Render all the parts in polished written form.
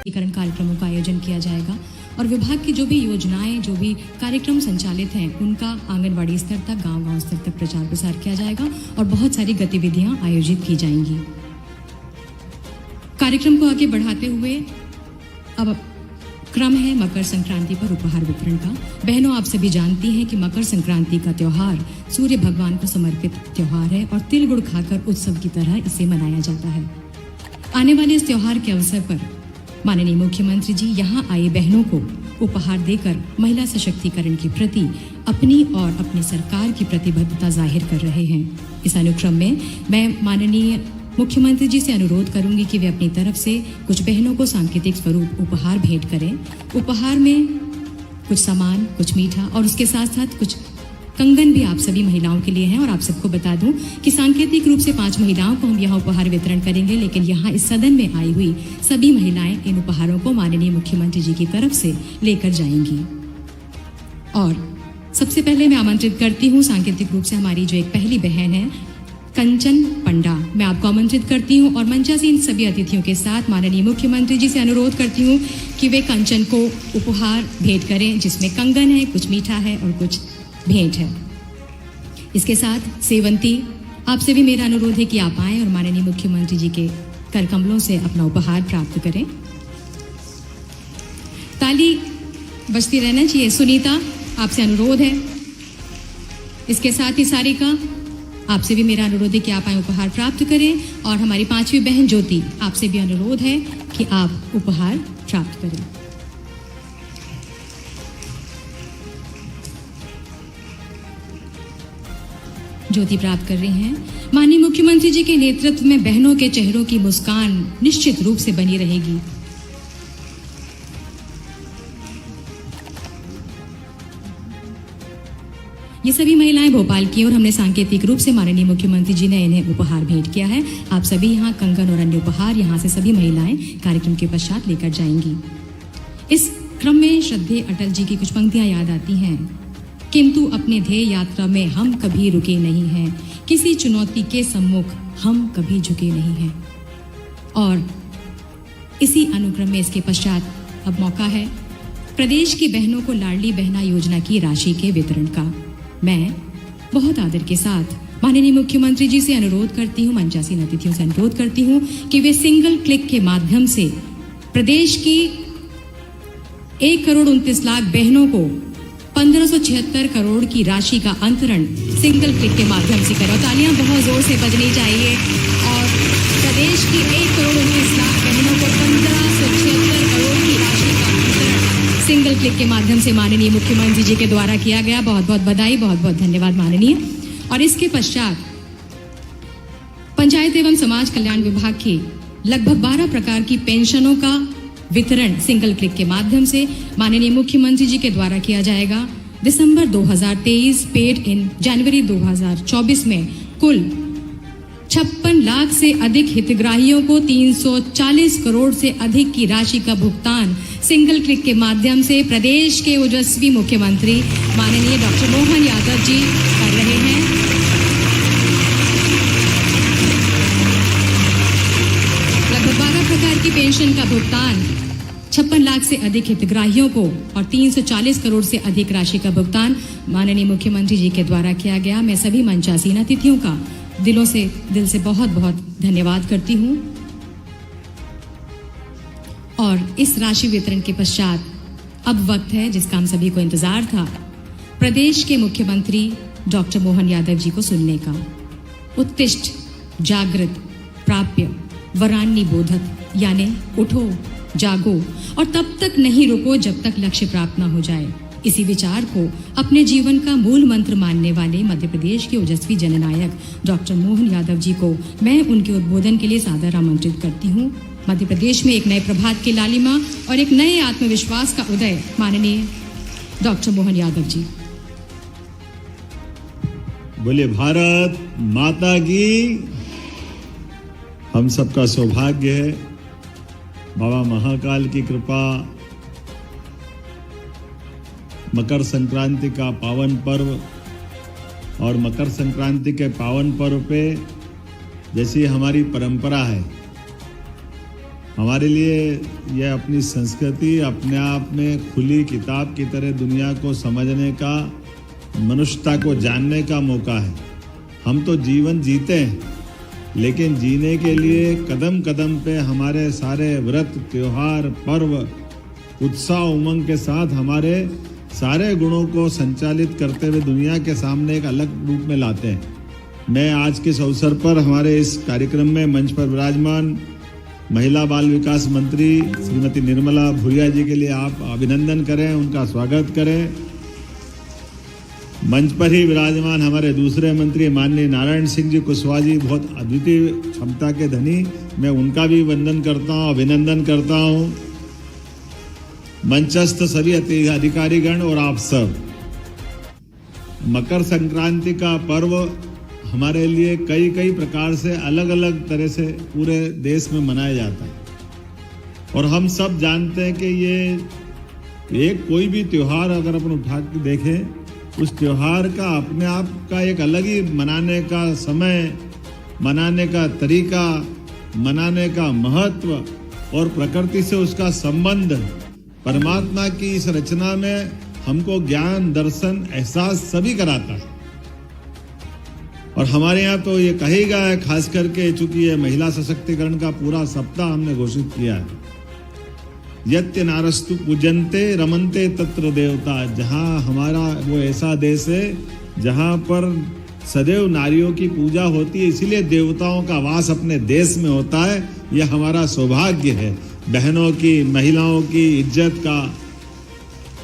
कार्यक्रमों का आयोजन किया जाएगा और विभाग की जो भी योजनाएं, जो भी कार्यक्रम संचालित हैं, उनका आंगनवाड़ी स्तर तक, गांव-गांव स्तर तक प्रचार प्रसार किया जाएगा और बहुत सारी गतिविधियां आयोजित की जाएंगी। कार्यक्रम को आगे बढ़ाते हुए अब क्रम है मकर संक्रांति पर उपहार वितरण का। बहनों, आप सभी जानती हैं कि मकर संक्रांति का त्योहार सूर्य भगवान को समर्पित त्योहार है और तिल गुड़ खाकर उत्सव की तरह इसे मनाया जाता है। आने वाले इस त्योहार के अवसर पर माननीय मुख्यमंत्री जी यहाँ आई बहनों को उपहार देकर महिला सशक्तिकरण के प्रति अपनी और अपनी सरकार की प्रतिबद्धता जाहिर कर रहे हैं। इस अनुक्रम में मैं माननीय मुख्यमंत्री जी से अनुरोध करूंगी कि वे अपनी तरफ से कुछ बहनों को सांकेतिक स्वरूप उपहार भेंट करें। उपहार में कुछ सामान, कुछ मीठा और उसके साथ साथ कुछ कंगन भी आप सभी महिलाओं के लिए हैं। और आप सबको बता दूं कि सांकेतिक रूप से 5 महिलाओं को हम यहाँ उपहार वितरण करेंगे, लेकिन यहाँ इस सदन में आई हुई सभी महिलाएं इन उपहारों को माननीय मुख्यमंत्री जी की तरफ से लेकर जाएंगी। और सबसे पहले मैं आमंत्रित करती हूँ सांकेतिक रूप से हमारी जो एक पहली बहन है कंचन पंडा, मैं आपको आमंत्रित करती हूँ और मंचासीन सभी अतिथियों के साथ माननीय मुख्यमंत्री जी से अनुरोध करती हूँ कि वे कंचन को उपहार भेंट करें, जिसमें कंगन है, कुछ मीठा है और कुछ भेंट है। इसके साथ सेवंती, आपसे भी मेरा अनुरोध है कि आप आएं और माननीय मुख्यमंत्री जी के कर कमलों से अपना उपहार प्राप्त करें। ताली बजती रहना चाहिए। सुनीता, आपसे अनुरोध है। इसके साथ ही सारिका, आपसे भी मेरा अनुरोध है कि आप आए उपहार प्राप्त करें। और हमारी 5वीं बहन ज्योति, आपसे भी अनुरोध है कि आप उपहार प्राप्त करें। ज्योति प्राप्त कर रही हैं। माननीय मुख्यमंत्री जी के नेतृत्व में बहनों के चेहरों की मुस्कान निश्चित रूप से बनी रहेगी। ये सभी महिलाएं भोपाल की और हमने सांकेतिक रूप से माननीय मुख्यमंत्री जी ने इन्हें उपहार भेंट किया है। आप सभी यहाँ कंगन और अन्य उपहार यहाँ से सभी महिलाएं कार्यक्रम के पश्चात लेकर जाएंगी। इस क्रम में श्रद्धेय अटल जी की कुछ पंक्तियां याद आती हैं। किंतु अपने ध्येय यात्रा में हम कभी रुके नहीं हैं, किसी चुनौती के सम्मुख हम कभी झुके नहीं हैं। और इसी अनुक्रम में इसके पश्चात अब मौका है प्रदेश की बहनों को लाडली बहना योजना की राशि के वितरण का। मैं बहुत आदर के साथ माननीय मुख्यमंत्री जी से अनुरोध करती हूँ, मंचासीन अतिथियों से अनुरोध करती हूँ कि वे सिंगल क्लिक के माध्यम से प्रदेश की 1,29,00,000 बहनों को 1576 करोड़ की राशि का अंतरण सिंगल क्लिक के माध्यम से करें। तालियां बहुत जोर से बजनी चाहिए। और प्रदेश की 1,29,00,000 बहनों को 1576 करोड़ की राशि का अंतरण सिंगल क्लिक के माध्यम से माननीय मुख्यमंत्री जी के द्वारा किया गया। बहुत बहुत बधाई, बहुत बहुत धन्यवाद माननीय। और इसके पश्चात पंचायत एवं समाज कल्याण विभाग की लगभग 12 प्रकार की पेंशनों का वितरण सिंगल क्लिक के माध्यम से माननीय मुख्यमंत्री जी के द्वारा किया जाएगा। दिसंबर 2023 पेड इन जनवरी 2024 में कुल 56 लाख से अधिक हितग्राहियों को 340 करोड़ से अधिक की राशि का भुगतान सिंगल क्लिक के माध्यम से प्रदेश के ओजस्वी मुख्यमंत्री माननीय डॉक्टर मोहन यादव जी कर रहे हैं। लगभग 12 प्रकार की पेंशन का भुगतान 56 लाख से अधिक हितग्राहियों को और 340 करोड़ से अधिक राशि का भुगतान माननीय मुख्यमंत्री जी के द्वारा किया गया। मैं सभी मंचासीन अतिथियों का दिल से बहुत बहुत धन्यवाद करती हूँ। और इस राशि वितरण के पश्चात अब वक्त है जिसका हम सभी को इंतजार था, प्रदेश के मुख्यमंत्री डॉक्टर मोहन यादव जी को सुनने का। उत्तिष्ठ जागृत प्राप्य वरान्नी बोधत, यानी उठो जागो और तब तक नहीं रुको जब तक लक्ष्य प्राप्त न हो जाए। इसी विचार को अपने जीवन का मूल मंत्र मानने वाले मध्य प्रदेश के ओजस्वी जननायक डॉक्टर मोहन यादव जी को मैं उनके उद्बोधन के लिए सादर आमंत्रित करती हूँ। मध्य प्रदेश में एक नए प्रभात की लालिमा और एक नए आत्मविश्वास का उदय, माननीय डॉक्टर मोहन यादव जी। बोले भारत माता की। हम सबका सौभाग्य है, बाबा महाकाल की कृपा, मकर संक्रांति का पावन पर्व और मकर संक्रांति के पावन पर्व पे जैसी हमारी परंपरा है हमारे लिए यह अपनी संस्कृति अपने आप में खुली किताब की तरह दुनिया को समझने का, मनुष्यता को जानने का मौका है। हम तो जीवन जीते हैं, लेकिन जीने के लिए कदम कदम पे हमारे सारे व्रत, त्योहार, पर्व उत्साह उमंग के साथ हमारे सारे गुणों को संचालित करते हुए दुनिया के सामने एक अलग रूप में लाते हैं। मैं आज के इस अवसर पर हमारे इस कार्यक्रम में मंच पर विराजमान महिला बाल विकास मंत्री श्रीमती निर्मला भूरिया जी के लिए आप अभिनंदन करें, उनका स्वागत करें। मंच पर ही विराजमान हमारे दूसरे मंत्री माननीय नारायण सिंह जी कुशवाहा जी, बहुत अद्वितीय क्षमता के धनी, मैं उनका भी वंदन करता हूं, अभिनंदन करता हूं। मंचस्थ सभी अधिकारीगण और आप सब, मकर संक्रांति का पर्व हमारे लिए कई कई प्रकार से अलग अलग तरह से पूरे देश में मनाया जाता है और हम सब जानते हैं कि ये एक कोई भी त्योहार अगर अपन उठा के देखें, उस त्योहार का अपने आप का एक अलग ही मनाने का समय, मनाने का तरीका, मनाने का महत्व और प्रकृति से उसका संबंध, परमात्मा की इस रचना में हमको ज्ञान, दर्शन, एहसास सभी कराता है। और हमारे यहाँ तो ये कहेगा है, खास करके चूंकि ये महिला सशक्तिकरण का पूरा सप्ताह हमने घोषित किया है, यत्य नारस्तु पूजन्ते रमन्ते तत्र देवता। जहाँ हमारा वो ऐसा देश है जहाँ पर सदैव नारियों की पूजा होती है, इसीलिए देवताओं का वास अपने देश में होता है। यह हमारा सौभाग्य है। बहनों की, महिलाओं की इज्जत का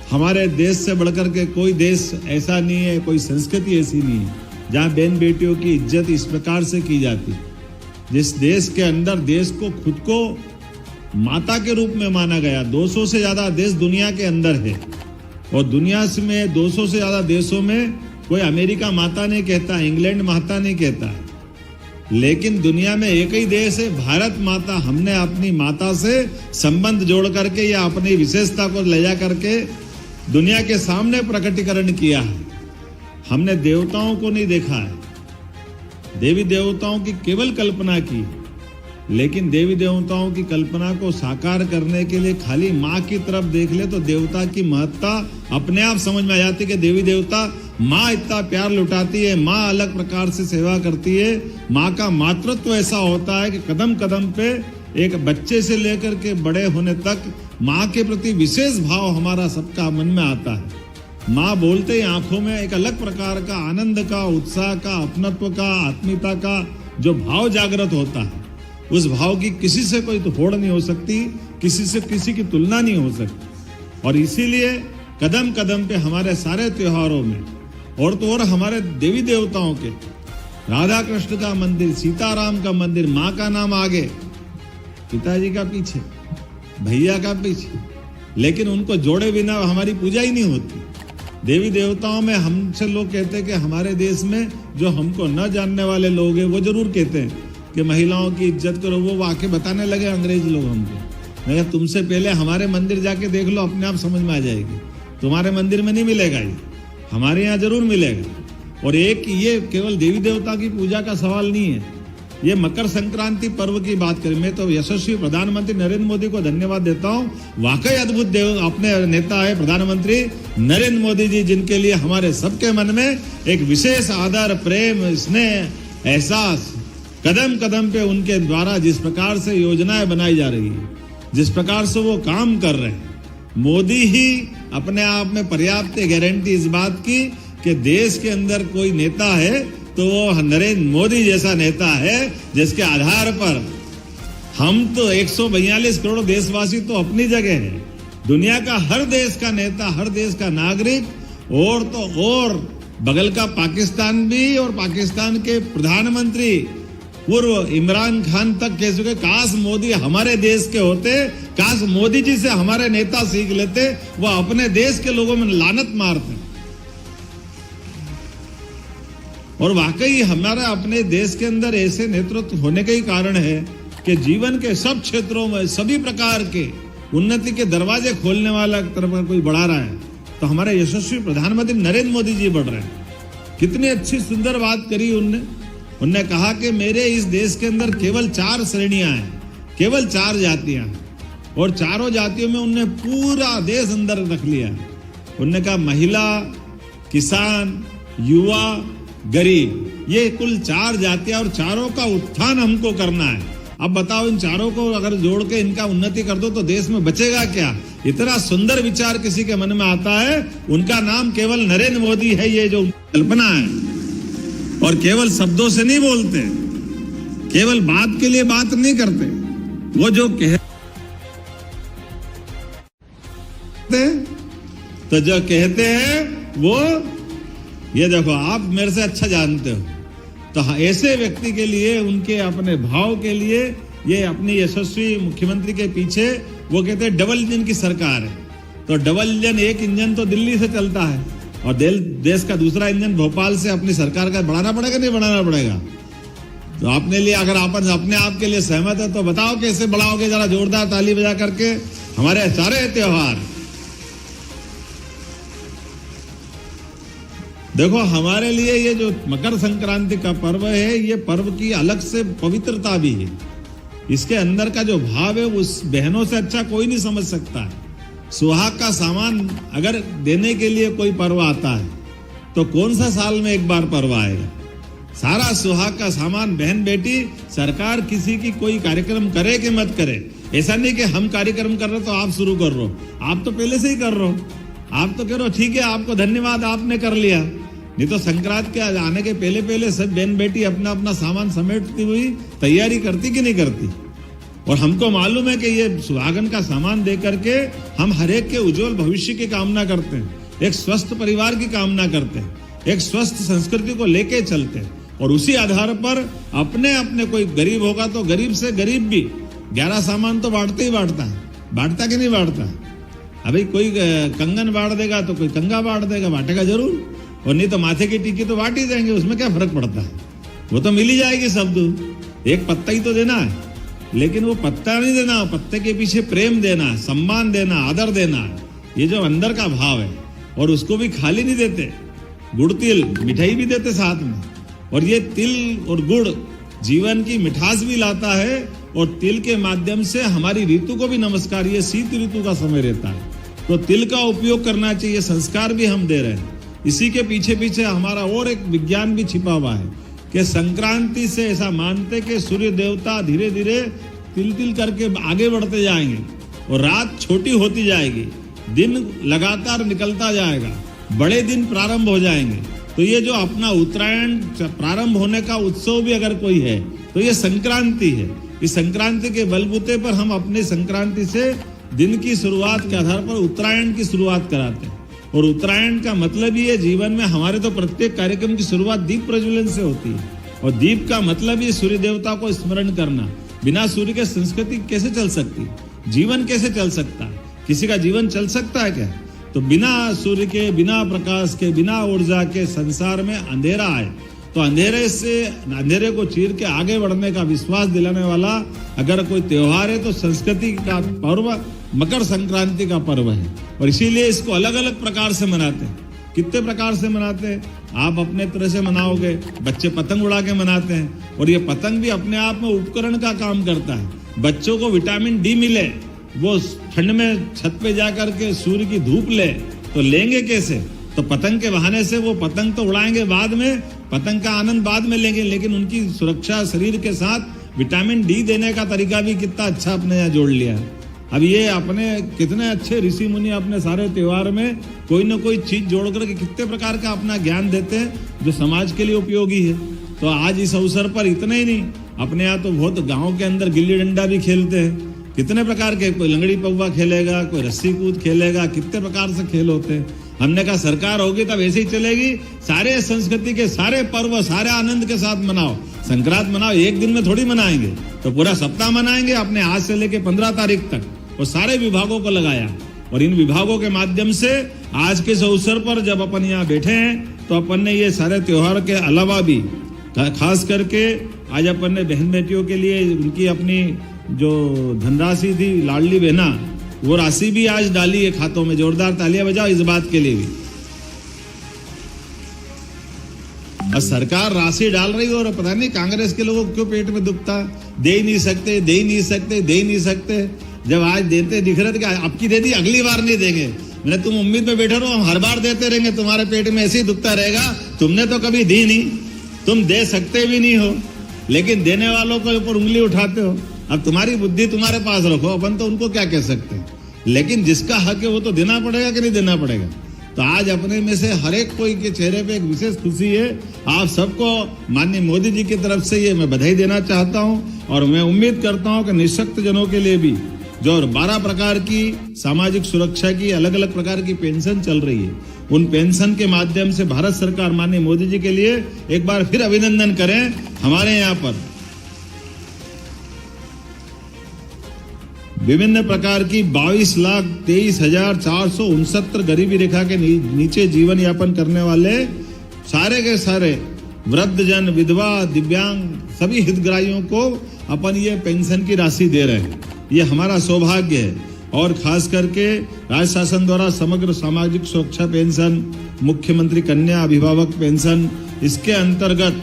हमारे देश से बढ़कर के कोई देश ऐसा नहीं है, कोई संस्कृति ऐसी नहीं है जहाँ बहन बेटियों की इज्जत इस प्रकार से की जाती। जिस देश के अंदर देश को खुद को माता के रूप में माना गया, 200 से ज्यादा देश दुनिया के अंदर है और दुनिया में 200 से ज्यादा देशों में कोई अमेरिका माता नहीं कहता, इंग्लैंड माता नहीं कहता, लेकिन दुनिया में एक ही देश है भारत माता। हमने अपनी माता से संबंध जोड़ करके या अपनी विशेषता को ले जा करके दुनिया के सामने प्रकटीकरण किया है। हमने देवताओं को नहीं देखा है, देवी देवताओं की केवल कल्पना की, लेकिन देवी देवताओं की कल्पना को साकार करने के लिए खाली माँ की तरफ देख ले तो देवता की महत्ता अपने आप समझ में आ जाती है कि देवी देवता, माँ इतना प्यार लुटाती है, माँ अलग प्रकार से सेवा करती है। माँ का मातृत्व ऐसा होता है कि कदम कदम पे एक बच्चे से लेकर के बड़े होने तक माँ के प्रति विशेष भाव हमारा सबका मन में आता है। माँ बोलते ही आंखों में एक अलग प्रकार का आनंद का, उत्साह का, अपनत्व का, आत्मीयता का जो भाव जागृत होता है, उस भाव की किसी से कोई तो होड़ नहीं हो सकती, किसी से किसी की तुलना नहीं हो सकती। और इसीलिए कदम कदम पे हमारे सारे त्योहारों में और तो और हमारे देवी देवताओं के, राधा कृष्ण का मंदिर, सीताराम का मंदिर, माँ का नाम आगे, पिताजी का पीछे, भैया का पीछे, लेकिन उनको जोड़े बिना हमारी पूजा ही नहीं होती। देवी देवताओं में हमसे लोग कहते हैं कि हमारे देश में जो हमको न जानने वाले लोग हैं वो जरूर कहते हैं कि महिलाओं की इज्जत करो। वो आके बताने लगे अंग्रेज लोग हमको, मैं तुमसे पहले हमारे मंदिर जाके देख लो, अपने आप समझ में आ जाएगी। तुम्हारे मंदिर में नहीं मिलेगा ये, हमारे यहाँ जरूर मिलेगा। और एक ये केवल देवी देवता की पूजा का सवाल नहीं है, ये मकर संक्रांति पर्व की बात करें, मैं तो यशस्वी प्रधानमंत्री नरेंद्र मोदी को धन्यवाद देता हूं। वाकई अद्भुत अपने नेता है प्रधानमंत्री नरेंद्र मोदी जी, जिनके लिए हमारे सबके मन में एक विशेष आदर, प्रेम, स्नेह, एहसास, कदम कदम पे उनके द्वारा जिस प्रकार से योजनाएं बनाई जा रही है, जिस प्रकार से वो काम कर रहे हैं, मोदी ही अपने आप में पर्याप्त गारंटी इस बात की कि देश के अंदर कोई नेता है तो वो नरेंद्र मोदी जैसा नेता है, जिसके आधार पर हम तो 142 करोड़ देशवासी तो अपनी जगह है, दुनिया का हर देश का नेता, हर देश का नागरिक और तो और बगल का पाकिस्तान भी, और पाकिस्तान के प्रधानमंत्री पूर्व इमरान खान तक कह चुके काश मोदी हमारे देश के होते, काश मोदी जी से हमारे नेता सीख लेते, वो अपने देश के लोगों में लानत मारते। और वाकई हमारा अपने देश के अंदर ऐसे नेतृत्व होने का ही कारण है कि जीवन के सब क्षेत्रों में सभी प्रकार के उन्नति के दरवाजे खोलने वाला तरफ कोई बढ़ा रहा है तो हमारे यशस्वी प्रधानमंत्री नरेंद्र मोदी जी बढ़ रहे हैं। कितनी अच्छी सुंदर बात करी उनने कहा कि मेरे इस देश के अंदर केवल 4 श्रेणियां हैं, केवल 4 जातियां, और चारों जातियों में उनने पूरा देश अंदर रख लिया। उनने कहा महिला, किसान, युवा, गरीब, ये कुल 4 जातियां, और चारों का उत्थान हमको करना है। अब बताओ, इन चारों को अगर जोड़ के इनका उन्नति कर दो तो देश में बचेगा क्या? इतना सुंदर विचार किसी के मन में आता है, उनका नाम केवल नरेंद्र मोदी है। ये जो कल्पना है, और केवल शब्दों से नहीं बोलते, केवल बात के लिए बात नहीं करते, वो जो कहते तो जो कहते हैं वो, ये देखो, आप मेरे से अच्छा जानते हो, तो ऐसे व्यक्ति के लिए, उनके अपने भाव के लिए, ये अपनी यशस्वी मुख्यमंत्री के पीछे वो कहते हैं डबल इंजन की सरकार है। तो डबल इंजन, एक इंजन तो दिल्ली से चलता है, और देश का दूसरा इंजन भोपाल से अपनी सरकार का बढ़ाना पड़ेगा, नहीं बढ़ाना पड़ेगा? तो अपने लिए, अगर आप अपने आप के लिए सहमत है तो बताओ कैसे बढ़ाओगे? जरा जोरदार ताली बजा करके। हमारे सारे त्योहार देखो, हमारे लिए ये जो मकर संक्रांति का पर्व है, ये पर्व की अलग से पवित्रता भी है। इसके अंदर का जो भाव है, उस बहनों से अच्छा कोई नहीं समझ सकता है। सुहाग का सामान अगर देने के लिए कोई पर्व आता है, तो कौन सा साल में एक बार पर्व आएगा? सारा सुहाग का सामान बहन बेटी, सरकार किसी की कोई कार्यक्रम करे कि मत करे, ऐसा नहीं कि हम कार्यक्रम कर रहे तो आप शुरू कर रहे हो। आप तो पहले से ही कर रहे हो, आप तो कह रहे हो ठीक है, आपको धन्यवाद, आपने कर लिया। नहीं तो संक्रांत के आने के पहले पहले सब बहन बेटी अपना अपना सामान समेटती हुई तैयारी करती कि नहीं करती? और हमको मालूम है कि ये सुहागन का सामान दे करके हम हरेक के उज्जवल भविष्य की कामना करते हैं, एक स्वस्थ परिवार की कामना करते हैं, एक स्वस्थ संस्कृति को लेके चलते हैं, और उसी आधार पर अपने अपने, कोई गरीब होगा तो गरीब से गरीब भी 11 सामान तो बांटते ही बांटता है, बांटता कि नहीं बांटता? अभी कोई कंगन बांट देगा तो कोई कंगा बांट देगा, बांटेगा जरूर, और नहीं तो माथे की टिक्की तो बांट ही देंगे, उसमें क्या फर्क पड़ता है? वो तो मिल ही जाएगी शब्द। एक पत्ता ही तो देना है, लेकिन वो पत्ता नहीं देना, पत्ते के पीछे प्रेम देना, सम्मान देना, आदर देना, ये जो अंदर का भाव है। और उसको भी खाली नहीं देते, गुड़ तिल मिठाई भी देते साथ में। और ये तिल और गुड़ जीवन की मिठास भी लाता है, और तिल के माध्यम से हमारी ऋतु को भी नमस्कार, ये शीत ऋतु का समय रहता है, तो तिल का उपयोग करना चाहिए। संस्कार भी हम दे रहे हैं। इसी के पीछे पीछे हमारा और एक विज्ञान भी छिपा हुआ है कि संक्रांति से ऐसा मानते कि सूर्य देवता धीरे धीरे तिल तिल करके आगे बढ़ते जाएंगे, और रात छोटी होती जाएगी, दिन लगातार निकलता जाएगा, बड़े दिन प्रारंभ हो जाएंगे। तो ये जो अपना उत्तरायण प्रारंभ होने का उत्सव भी अगर कोई है तो ये संक्रांति है। इस संक्रांति के बलबूते पर हम अपने संक्रांति से दिन की शुरुआत के आधार पर उत्तरायण की शुरुआत कराते हैं। और उत्तरायण का मतलब ही है, जीवन में हमारे तो प्रत्येक कार्यक्रम की शुरुआत दीप प्रज्वलन से होती है, और दीप का मतलब ही सूर्य देवता को स्मरण करना। बिना सूर्य के संस्कृति कैसे चल सकती है? जीवन कैसे चल सकता है? किसी का जीवन चल सकता है क्या? तो बिना सूर्य के, बिना प्रकाश के, बिना ऊर्जा के संसार में अंधेरा है। तो अंधेरे से, अंधेरे को चीर के आगे बढ़ने का विश्वास दिलाने वाला अगर कोई त्योहार है तो संस्कृति का पर्व मकर संक्रांति का पर्व है। और इसीलिए इसको अलग अलग प्रकार से मनाते हैं। कितने प्रकार से मनाते हैं? आप अपने तरह से मनाओगे, बच्चे पतंग उड़ा के मनाते हैं, और ये पतंग भी अपने आप में उपकरण का काम करता है। बच्चों को विटामिन डी मिले, वो ठंड में छत पे जाकर के सूर्य की धूप ले, तो लेंगे कैसे? तो पतंग के बहाने से वो पतंग तो उड़ाएंगे बाद में, पतंग का आनंद बाद में लेंगे, लेकिन उनकी सुरक्षा शरीर के साथ विटामिन डी देने का तरीका भी कितना अच्छा अपने यहाँ जोड़ लिया है। अब ये अपने कितने अच्छे ऋषि मुनि अपने सारे त्योहार में कोई ना कोई चीज जोड़ करके कितने प्रकार का अपना ज्ञान देते हैं जो समाज के लिए उपयोगी है। तो आज इस अवसर पर इतना ही नहीं, अपने यहाँ तो बहुत गाँव के अंदर गिल्ली डंडा भी खेलते हैं, कितने प्रकार के, कोई लंगड़ी पौवा खेलेगा, कोई रस्सी कूद खेलेगा, कितने प्रकार से खेल होते हैं। हमने कहा सरकार होगी तब ऐसे ही चलेगी, सारे संस्कृति के सारे पर्व सारे आनंद के साथ मनाओ। संक्रांत मनाओ, एक दिन में थोड़ी मनाएंगे, तो पूरा सप्ताह मनाएंगे अपने आज से लेके 15 तारीख तक। और सारे विभागों को लगाया, और इन विभागों के माध्यम से आज के इस अवसर पर जब अपन यहाँ बैठे हैं तो अपन ने ये सारे त्योहार के अलावा भी खास करके आज अपन ने बहन बेटियों के लिए उनकी अपनी जो धनराशि थी लाडली बहना, वो राशि भी आज डाली है खातों में। जोरदार तालियां बजाओ इस बात के लिए भी। और सरकार राशि डाल रही है और पता नहीं कांग्रेस के लोगों को क्यों पेट में दुखता, दे ही नहीं सकते, दे ही नहीं सकते, दे ही नहीं सकते। जब आज देते दिख रहे थे कि अब की दे दी, अगली बार नहीं देंगे। मैंने तुम उम्मीद में बैठे रहो, हम हर बार देते रहेंगे, तुम्हारे पेट में ऐसे ही दुखता रहेगा। तुमने तो कभी दी नहीं, तुम दे सकते भी नहीं हो, लेकिन देने वालों के ऊपर उंगली उठाते हो। अब तुम्हारी बुद्धि तुम्हारे पास रखो, अपन तो उनको क्या कह सकते हैं, लेकिन जिसका हक है वो तो देना पड़ेगा कि नहीं देना पड़ेगा। तो आज अपने में से हर एक कोई के चेहरे पे एक विशेष खुशी है। आप सबको माननीय मोदी जी की तरफ से ये मैं बधाई देना चाहता हूं और मैं उम्मीद करता हूं कि निःशक्त जनों के लिए भी जो 12 प्रकार की सामाजिक सुरक्षा की अलग अलग प्रकार की पेंशन चल रही है, उन पेंशन के माध्यम से भारत सरकार माननीय मोदी जी के लिए एक बार फिर अभिनंदन करें। हमारे यहाँ पर विभिन्न प्रकार की 22,23,469 गरीबी रेखा के नीचे जीवन यापन करने वाले सारे के सारे वृद्धजन, विधवा, दिव्यांग सभी हितग्राहियों को अपन ये पेंशन की राशि दे रहे हैं। ये हमारा सौभाग्य है। और खास करके राज्य शासन द्वारा समग्र सामाजिक सुरक्षा पेंशन, मुख्यमंत्री कन्या अभिभावक पेंशन, इसके अंतर्गत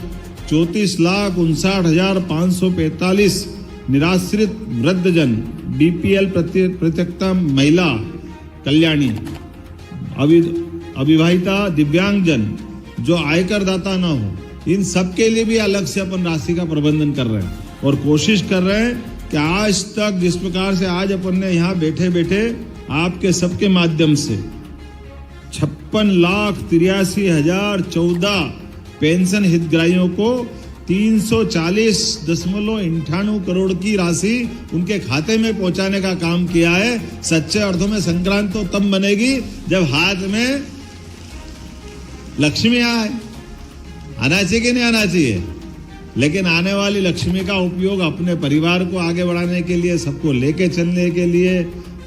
34,59,545 निराश्रित वृद्धजन, बीपीएल प्रत्यक्षता महिला कल्याणी, अविवाहिता, दिव्यांगजन जो आयकर दाता ना हो, इन सब के लिए भी अलग से अपन राशि का प्रबंधन कर रहे हैं और कोशिश कर रहे हैं कि आज तक जिस प्रकार से आज अपन ने यहाँ बैठे बैठे आपके सबके माध्यम से 56,83,014 पेंशन हितग्राहियों को 340.98 करोड़ की राशि उनके खाते में पहुंचाने का काम किया है। सच्चे अर्थों में संक्रांत तो तब बनेगी जब हाथ में लक्ष्मी आए। आना चाहिए कि नहीं आना चाहिए, लेकिन आने वाली लक्ष्मी का उपयोग अपने परिवार को आगे बढ़ाने के लिए, सबको लेके चलने के लिए,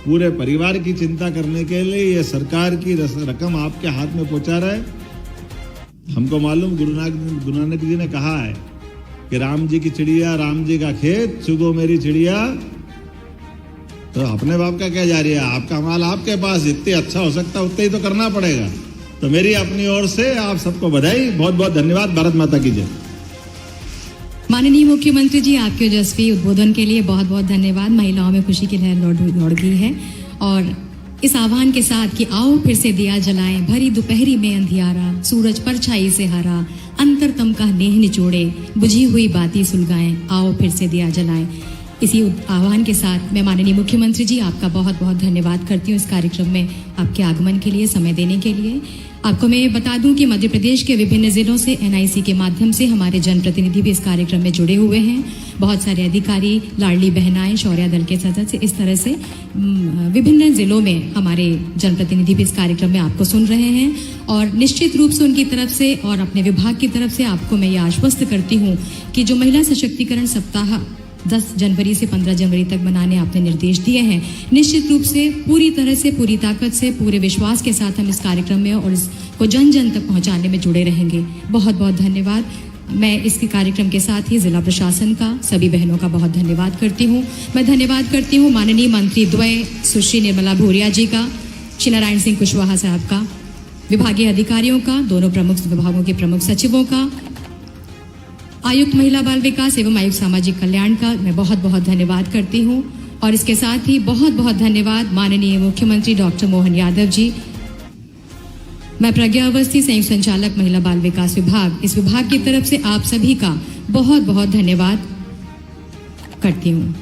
पूरे परिवार की चिंता करने के लिए ये सरकार की रकम आपके हाथ में पहुंचा रहा है। हमको मालूम गुरु नानक जी ने कहा है कि राम जी की चिड़िया, राम जी का खेत, चुगो मेरी चिड़िया। तो अपने बाप का क्या जा रही है, आपका माल आपके पास, जितने अच्छा हो सकता है उतना ही तो करना पड़ेगा। तो मेरी अपनी ओर से आप सबको बधाई, बहुत बहुत धन्यवाद। भारत माता की जय। माननीय मुख्यमंत्री जी, आपके ओजस्वी उद्बोधन के लिए बहुत बहुत धन्यवाद। महिलाओं में खुशी की लहर लौट गई है और इस आह्वान के साथ कि आओ फिर से दिया जलाएं, भरी दोपहरी में अंधियारा, सूरज परछाई से हरा, अंतरतम का नेह निचोड़े, बुझी हुई बाती सुलगाएं, आओ फिर से दिया जलाएं। इसी आह्वान के साथ मैं माननीय मुख्यमंत्री जी आपका बहुत बहुत धन्यवाद करती हूँ इस कार्यक्रम में आपके आगमन के लिए, समय देने के लिए। आपको मैं बता दूं कि मध्य प्रदेश के विभिन्न जिलों से एनआईसी के माध्यम से हमारे जनप्रतिनिधि भी इस कार्यक्रम में जुड़े हुए हैं। बहुत सारे अधिकारी, लाडली बहनाएं, शौर्य दल के सदस्य, इस तरह से विभिन्न जिलों में हमारे जनप्रतिनिधि भी इस कार्यक्रम में आपको सुन रहे हैं। और निश्चित रूप से उनकी तरफ से और अपने विभाग की तरफ से आपको मैं ये आश्वस्त करती हूँ कि जो महिला सशक्तिकरण सप्ताह 10 जनवरी से 15 जनवरी तक मनाने आपने निर्देश दिए हैं, निश्चित रूप से पूरी तरह से, पूरी ताकत से, पूरे विश्वास के साथ हम इस कार्यक्रम में और इसको जन जन तक पहुंचाने में जुड़े रहेंगे। बहुत बहुत धन्यवाद। मैं इसके कार्यक्रम के साथ ही जिला प्रशासन का, सभी बहनों का बहुत धन्यवाद करती हूँ। मैं धन्यवाद करती हूँ माननीय मंत्री द्वय सुश्री निर्मला भूरिया जी का, श्री नारायण सिंह कुशवाहा साहब का, विभागीय अधिकारियों का, दोनों प्रमुख विभागों के प्रमुख सचिवों का, आयुक्त महिला बाल विकास एवं आयुक्त सामाजिक कल्याण का मैं बहुत बहुत धन्यवाद करती हूँ। और इसके साथ ही बहुत बहुत धन्यवाद माननीय मुख्यमंत्री डॉक्टर मोहन यादव जी। मैं प्रज्ञा अवस्थी, संयुक्त संचालक महिला बाल विकास विभाग, इस विभाग की तरफ से आप सभी का बहुत बहुत धन्यवाद करती हूँ।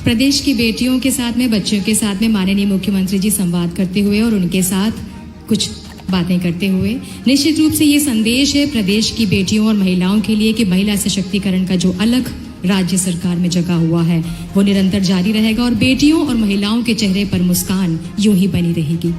प्रदेश की बेटियों के साथ में, बच्चों के साथ में माननीय मुख्यमंत्री जी संवाद करते हुए और उनके साथ कुछ बातें करते हुए निश्चित रूप से ये संदेश है प्रदेश की बेटियों और महिलाओं के लिए कि महिला सशक्तिकरण का जो अलग राज्य सरकार में जगा हुआ है वो निरंतर जारी रहेगा और बेटियों और महिलाओं के चेहरे पर मुस्कान यूं ही बनी रहेगी।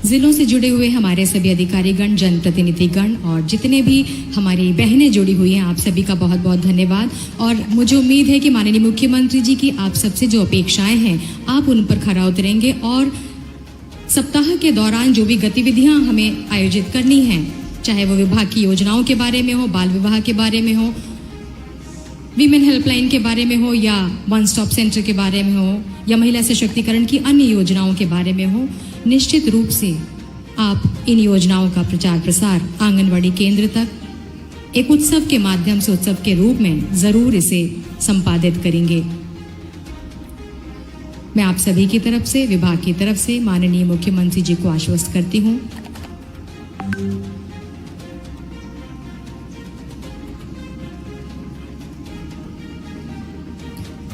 जिलों से जुड़े हुए हमारे सभी अधिकारीगण, जनप्रतिनिधिगण और जितने भी हमारी बहनें जुड़ी हुई हैं, आप सभी का बहुत बहुत धन्यवाद। और मुझे उम्मीद है कि माननीय मुख्यमंत्री जी की आप सबसे जो अपेक्षाएं हैं आप उन पर खरा उतरेंगे और सप्ताह के दौरान जो भी गतिविधियां हमें आयोजित करनी हैं, चाहे वो विभाग की योजनाओं के बारे में हो, बाल विवाह के बारे में हो, वीमेन हेल्पलाइन के बारे में हो या वन स्टॉप सेंटर के बारे में हो या महिला सशक्तिकरण की अन्य योजनाओं के बारे में हो, निश्चित रूप से आप इन योजनाओं का प्रचार प्रसार आंगनवाड़ी केंद्र तक एक उत्सव के माध्यम से, उत्सव के रूप में जरूर इसे संपादित करेंगे। मैं आप सभी की तरफ से, विभाग की तरफ से माननीय मुख्यमंत्री जी को आश्वस्त करती हूँ।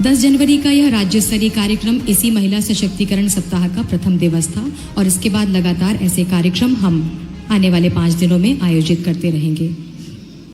दस जनवरी का यह राज्य स्तरीय कार्यक्रम इसी महिला सशक्तिकरण सप्ताह का प्रथम दिवस था और इसके बाद लगातार ऐसे कार्यक्रम हम आने वाले 5 दिनों में आयोजित करते रहेंगे।